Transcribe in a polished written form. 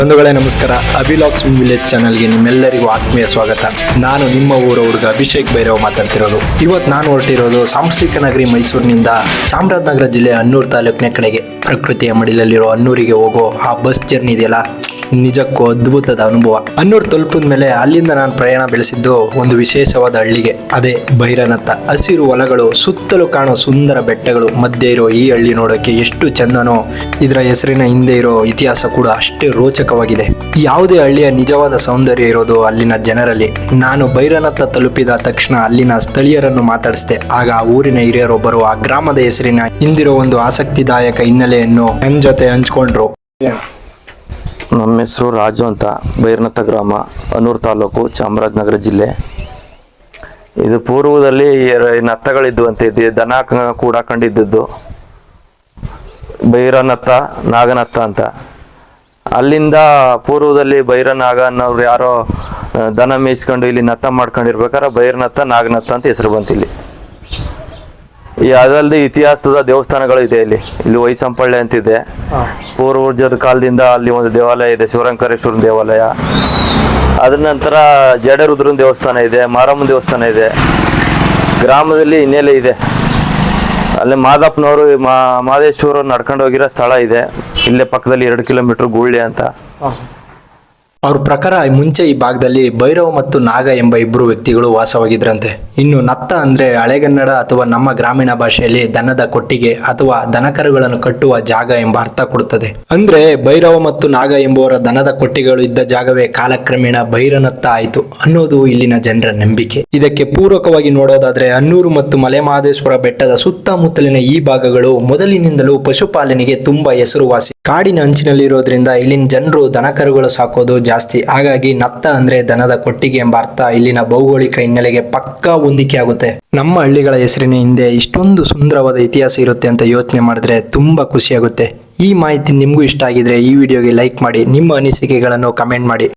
ಬಂಧುಗಳೇ ನಮಸ್ಕಾರ. ಅಭಿಲಾಕ್ಸ್ ವಿಲೇಜ್ ಚಾನಲ್ಗೆ ನಿಮ್ಮೆಲ್ಲರಿಗೂ ಆತ್ಮೀಯ ಸ್ವಾಗತ. ನಾನು ನಿಮ್ಮ ಊರ ಹುಡುಗ ಅಭಿಷೇಕ್ ಭೈರವ್ ಮಾತಾಡ್ತಿರೋದು. ಇವತ್ತು ನಾನು ಹೊರಟಿರೋದು ಸಾಂಸ್ಕೃತಿಕ ನಗರಿ ಮೈಸೂರಿನಿಂದ ಚಾಮರಾಜನಗರ ಜಿಲ್ಲೆ ಅನ್ನೂರು ತಾಲೂಕಿನ ಕಡೆಗೆ. ಪ್ರಕೃತಿಯ ಮಡಿಲಲ್ಲಿರೋ ಅನ್ನೂರಿಗೆ ಹೋಗೋ ಆ ಬಸ್ ಜರ್ನಿ ಇದೆಯಲ್ಲ, ನಿಜಕ್ಕೂ ಅದ್ಭುತದ ಅನುಭವ. ಅನ್ನೂರು ತಲುಪಿದ ಮೇಲೆ ಅಲ್ಲಿಂದ ನಾನು ಪ್ರಯಾಣ ಬೆಳೆಸಿದ್ದು ಒಂದು ವಿಶೇಷವಾದ ಹಳ್ಳಿಗೆ, ಅದೇ ಭೈರನತ್ತ. ಹಸಿರು ಹೊಲಗಳು, ಸುತ್ತಲೂ ಕಾಣೋ ಸುಂದರ ಬೆಟ್ಟಗಳು ಮಧ್ಯೆ ಇರೋ ಈ ಹಳ್ಳಿ ನೋಡೋಕೆ ಎಷ್ಟು ಚಂದನೋ, ಇದರ ಹೆಸರಿನ ಹಿಂದೆ ಇರೋ ಇತಿಹಾಸ ಕೂಡ ಅಷ್ಟೇ ರೋಚಕವಾಗಿದೆ. ಯಾವುದೇ ಹಳ್ಳಿಯ ನಿಜವಾದ ಸೌಂದರ್ಯ ಇರೋದು ಅಲ್ಲಿನ ಜನರಲ್ಲಿ. ನಾನು ಭೈರನತ್ತ ತಲುಪಿದ ತಕ್ಷಣ ಅಲ್ಲಿನ ಸ್ಥಳೀಯರನ್ನು ಮಾತಾಡಿಸಿದೆ. ಆಗ ಆ ಊರಿನ ಹಿರಿಯರೊಬ್ಬರು ಆ ಗ್ರಾಮದ ಹೆಸರಿನ ಹಿಂದಿರೋ ಒಂದು ಆಸಕ್ತಿದಾಯಕ ಹಿನ್ನೆಲೆಯನ್ನು ನನ್ನ ಜೊತೆ ಹಂಚ್ಕೊಂಡ್ರು. ನಮ್ಮ ಹೆಸರು ರಾಜು ಅಂತ, ಭೈರನತ್ತ ಗ್ರಾಮ, ಅನ್ನೂರು ತಾಲೂಕು, ಚಾಮರಾಜನಗರ ಜಿಲ್ಲೆ. ಇದು ಪೂರ್ವದಲ್ಲಿ ನತ್ತಗಳಿದ್ದು ಅಂತ ದನ ಕೂಡ ಕಂಡಿದ್ದದ್ದು ಭೈರನತ್ತ, ನಾಗನತ್ತ ಅಂತ. ಅಲ್ಲಿಂದ ಪೂರ್ವದಲ್ಲಿ ಭೈರನಾಗ ಅನ್ನೋರು ಯಾರೋ ದನ ಮೇಯಿಸ್ಕೊಂಡು ಇಲ್ಲಿ ನತ್ತ ಮಾಡ್ಕೊಂಡಿರ್ಬೇಕಾದ್ರೆ ಭೈರನತ್ತ, ನಾಗನತ್ತ ಅಂತ ಹೆಸರು ಬಂತಿಲ್ಲಿ. ಅದಲ್ಲದೆ ಇತಿಹಾಸದ ದೇವಸ್ಥಾನಗಳು ಇದೆ ಇಲ್ಲಿ ವೈಸಂಪಳ್ಳಿ ಅಂತಿದೆ. ಪೂರ್ವಜರ ಕಾಲದಿಂದ ಅಲ್ಲಿ ಒಂದು ದೇವಾಲಯ ಇದೆ, ಶಿವರಂಕರೇಶ್ವರನ ದೇವಾಲಯ. ಅದ್ರ ನಂತರ ಜಡರುದ್ರನ ದೇವಸ್ಥಾನ ಇದೆ, ಮಾರಮ್ಮನ ದೇವಸ್ಥಾನ ಇದೆ. ಗ್ರಾಮದಲ್ಲಿ ಹಿನ್ನೆಲೆ ಇದೆ. ಅಲ್ಲಿ ಮಾದಪ್ಪನವರು ಮಾದೇಶ್ವರ ನಡ್ಕೊಂಡು ಹೋಗಿರೋ ಸ್ಥಳ ಇದೆ. ಇಲ್ಲೇ ಪಕ್ಕದಲ್ಲಿ 2 ಕಿಲೋಮೀಟರ್ ಗುಳ್ಳಿ ಅಂತ. ಅವ್ರ ಪ್ರಕಾರ ಮುಂಚೆ ಈ ಭಾಗದಲ್ಲಿ ಭೈರವ ಮತ್ತು ನಾಗ ಎಂಬ ಇಬ್ಬರು ವ್ಯಕ್ತಿಗಳು ವಾಸವಾಗಿದ್ರಂತೆ. ಇನ್ನು ನತ್ತ ಅಂದ್ರೆ ಹಳೆಗನ್ನಡ ಅಥವಾ ನಮ್ಮ ಗ್ರಾಮೀಣ ಭಾಷೆಯಲ್ಲಿ ದನದ ಕೊಟ್ಟಿಗೆ ಅಥವಾ ದನಕರುಗಳನ್ನು ಕಟ್ಟುವ ಜಾಗ ಎಂಬ ಅರ್ಥ ಕೊಡುತ್ತದೆ. ಅಂದ್ರೆ ಭೈರವ ಮತ್ತು ನಾಗ ಎಂಬುವರ ದನದ ಕೊಟ್ಟಿಗೆಗಳು ಇದ್ದ ಜಾಗವೇ ಕಾಲಕ್ರಮೇಣ ಭೈರನತ್ತ ಆಯಿತು ಅನ್ನೋದು ಇಲ್ಲಿನ ಜನರ ನಂಬಿಕೆ. ಇದಕ್ಕೆ ಪೂರಕವಾಗಿ ನೋಡೋದಾದ್ರೆ ಅನ್ನೂರು ಮತ್ತು ಮಲೆಮಹದೇಶ್ವರ ಬೆಟ್ಟದ ಸುತ್ತಮುತ್ತಲಿನ ಈ ಭಾಗಗಳು ಮೊದಲಿನಿಂದಲೂ ಪಶುಪಾಲನೆಗೆ ತುಂಬಾ ಹೆಸರುವಾಸಿ. ಕಾಡಿನ ಅಂಚಿನಲ್ಲಿರೋದ್ರಿಂದ ಇಲ್ಲಿನ ಜನರು ದನಕರುಗಳು ಸಾಕೋದು ಜಾಸ್ತಿ. ಹಾಗಾಗಿ ನತ್ತ ಅಂದ್ರೆ ದನದ ಕೊಟ್ಟಿಗೆ ಎಂಬ ಅರ್ಥ ಇಲ್ಲಿನ ಭೌಗೋಳಿಕ ಹಿನ್ನೆಲೆಗೆ ಪಕ್ಕಾ ಹೊಂದಿಕೆ ಆಗುತ್ತೆ. ನಮ್ಮ ಹಳ್ಳಿಗಳ ಹೆಸರಿನ ಹಿಂದೆ ಇಷ್ಟೊಂದು ಸುಂದರವಾದ ಇತಿಹಾಸ ಇರುತ್ತೆ ಅಂತ ಯೋಚನೆ ಮಾಡಿದ್ರೆ ತುಂಬಾ ಖುಷಿಯಾಗುತ್ತೆ. ಈ ಮಾಹಿತಿ ನಿಮಗೂ ಇಷ್ಟ ಆಗಿದ್ರೆ ಈ ವಿಡಿಯೋಗೆ ಲೈಕ್ ಮಾಡಿ, ನಿಮ್ಮ ಅನಿಸಿಕೆಗಳನ್ನು ಕಮೆಂಟ್ ಮಾಡಿ.